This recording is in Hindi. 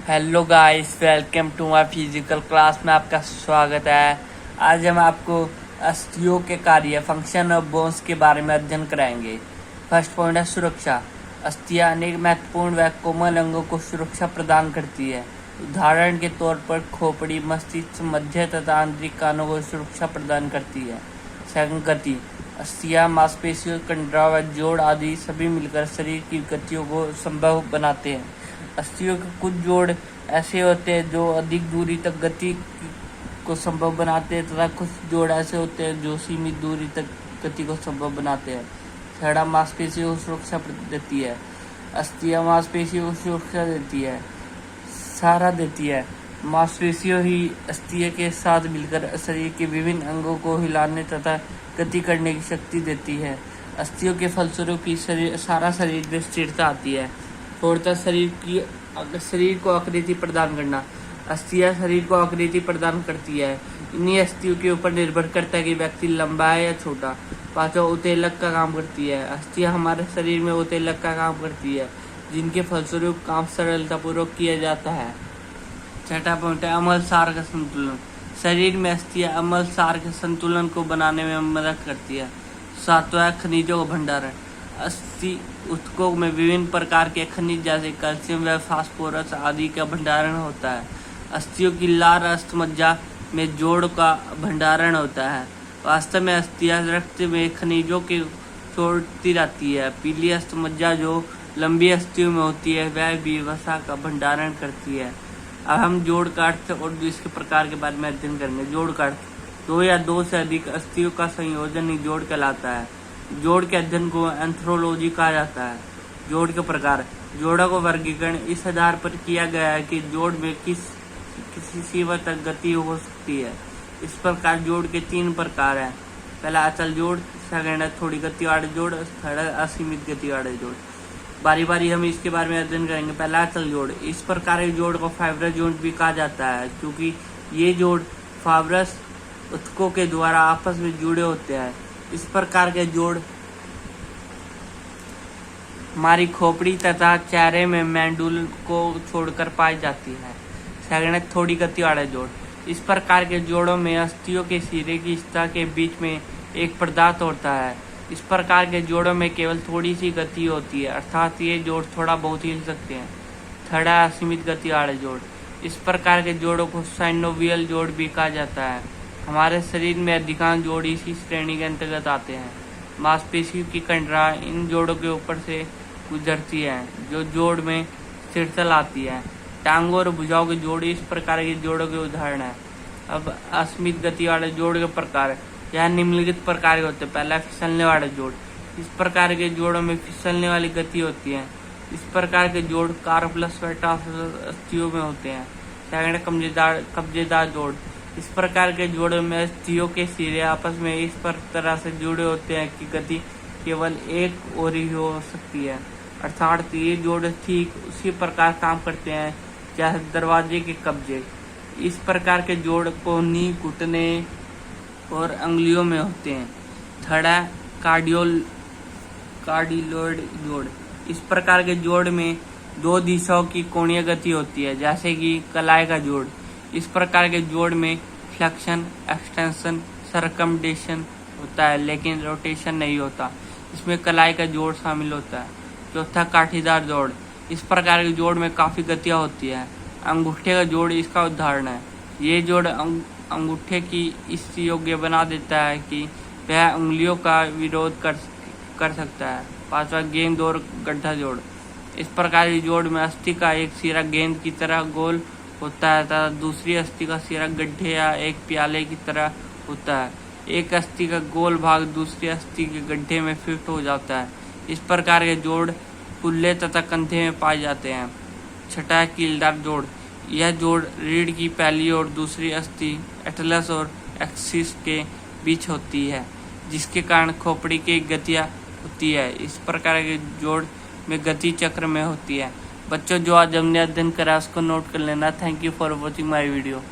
Hello guys, welcome to my physical class में आपका स्वागत है। आज हम आपको अस्थियों के कार्य, फंक्शन और बोन्स के बारे में अध्ययन कराएंगे। फर्स्ट पॉइंट है सुरक्षा। अस्थियां अनेक महत्वपूर्ण व कोमल अंगों को सुरक्षा प्रदान करती है। उदाहरण के तौर पर खोपड़ी, मस्तिष्क, मध्य तथा आंतरिक कानों को सुरक्षा प्रदान करती है। सेकंड, गति। अस्थियां, मांसपेशियों, कंडरा व जोड़ आदि सभी मिलकर शरीर की गतियों को संभव बनाते हैं। अस्थियों के कुछ जोड़ ऐसे होते हैं जो अधिक दूरी तक गति को संभव बनाते हैं तथा कुछ जोड़ ऐसे होते हैं जो सीमित दूरी तक गति को संभव बनाते हैं। छड़ा मांसपेशियों को सुरक्षा देती है। अस्थियां मांसपेशियों को सुरक्षा देती है, सहारा देती है। मांसपेशियों ही अस्थियों के साथ मिलकर शरीर के विभिन्न अंगों को हिलाने तथा गति करने की शक्ति देती है। अस्थियों के फलस्वरूप ही सारा शरीर में स्थिरता आती है। फोर्थ, शरीर को आकृति प्रदान करना। अस्थियां शरीर को आकृति प्रदान करती है। इन्हीं अस्थियों के ऊपर निर्भर करता है कि व्यक्ति लंबा है या छोटा। पांचवा, उत्तेलक का काम करती है। अस्थियां हमारे शरीर में उत्तेलक का काम करती है, जिनके फलस्वरूप काम सरलतापूर्वक किया जाता है। छठा पॉइंट है अम्ल सार का संतुलन। शरीर में अस्थियां अम्ल सार के संतुलन को बनाने में मदद करती है। सातवां, खनिजों का भंडारण। अस्थि ऊतकों में विभिन्न प्रकार के खनिज जैसे कैल्शियम व फास्फोरस आदि का भंडारण होता है। अस्थियों की लार अस्थमज्जा में जोड़ का भंडारण होता है। वास्तव में अस्थियां रक्त में खनिजों के छोड़ती रहती है। पीली अस्थमज्जा जो लंबी अस्थियों में होती है वह भी वसा का भंडारण करती है। अब हम जोड़ का अर्थ और इसके प्रकार के बारे में अध्ययन करेंगे। जोड़ का अर्थ, दो या दो से अधिक अस्थियों का संयोजन ही जोड़ कहलाता है। जोड़ के अध्ययन को एंथ्रोलॉजी कहा जाता है। जोड़ के प्रकार, जोड़ों को वर्गीकरण इस आधार पर किया गया है कि जोड़ में किसी सीमा तक गति हो सकती है। इस प्रकार जोड़ के तीन प्रकार हैं। पहला अचल जोड़, सेकंड है थोड़ी गति वाले जोड़, थर्ड है असीमित गति वाले जोड़। बारी बारी हम इसके बारे में अध्ययन करेंगे। पहला अचल जोड़। इस प्रकार के जोड़ को फाइब्रस जोड़ भी कहा जाता है, क्योंकि ये जोड़ फाइब्रस ऊतकों के द्वारा आपस में जुड़े होते हैं। इस प्रकार के जोड़ हमारी खोपड़ी तथा चेहरे में मेंडुल को छोड़कर पाई जाती है। सेकंड है थोड़ी गति वाले जोड़। इस प्रकार के जोड़ों में अस्थियों के सिरे की सतह के बीच में एक पदार्थ होता है। इस प्रकार के जोड़ों में केवल थोड़ी सी गति होती है, अर्थात ये जोड़ थोड़ा बहुत हिल सकते हैं। थर्ड है असीमित गति वाले जोड़। इस प्रकार के जोड़ों को साइनोवियल जोड़ भी कहा जाता है। हमारे शरीर में अधिकांश जोड़ इसी श्रेणी के अंतर्गत आते हैं। मांसपेशियों की कंडरा इन जोड़ों के ऊपर से गुजरती है, जो जोड़ में स्थिरता लाती है। टांगों और भुजाओं के जोड़ इस प्रकार के जोड़ों के उदाहरण है। अब असीमित गति वाले जोड़ के प्रकार, यह निम्नलिखित प्रकार के होते हैं। पहला, फिसलने वाले जोड़। इस प्रकार के जोड़ों में फिसलने वाली गति होती है। इस प्रकार के जोड़ कार्पलस व टार्सस अस्थियों में होते हैं। सेकंड, कब्जेदार जोड़। इस प्रकार के जोड़ों में अस्थियों के सिरे आपस में इस तरह से जुड़े होते हैं कि गति केवल एक ओर ही हो सकती है, अर्थात ये जोड़ ठीक उसी प्रकार काम करते हैं जैसे दरवाजे के कब्जे। इस प्रकार के जोड़ कोहनी, घुटने और अंगुलियों में होते हैं। थर्ड है कार्डियोइड जोड़। इस प्रकार के जोड़ में दो दिशाओं की कोणीय गति होती है, जैसे कि कलाई का जोड़। इस प्रकार के जोड़ में फ्लेक्शन, एक्सटेंशन, सरकमडेशन होता है, लेकिन रोटेशन नहीं होता। इसमें कलाई का जोड़ शामिल होता है। चौथा, काठीदार जोड़। इस प्रकार के जोड़ में काफी गतियां होती है। अंगूठे का जोड़ इसका उदाहरण है। ये जोड़ अंगूठे की इस योग्य बना देता है कि वह उंगलियों का विरोध कर सकता है। पांचवा, गेंद और गड्ढा जोड़। इस प्रकार के जोड़ में अस्थि का एक सिरा गेंद की तरह गोल होता है तथा दूसरी अस्थि का सिरा गड्ढे या एक प्याले की तरह होता है। एक अस्थि का गोल भाग दूसरी अस्थि के गड्ढे में फिट हो जाता है। इस प्रकार के जोड़ कुल्ले तथा कंधे में पाए जाते हैं। छठा है कीलदार जोड़। यह जोड़ रीढ़ की पहली और दूसरी अस्थि एटलस और एक्सिस के बीच होती है, जिसके कारण खोपड़ी की गतियां होती है। इस प्रकार के जोड़ में गति चक्र में होती है। बच्चों, जो आज हमने अध्ययन करा उसको नोट कर लेना। Thank you for watching my video.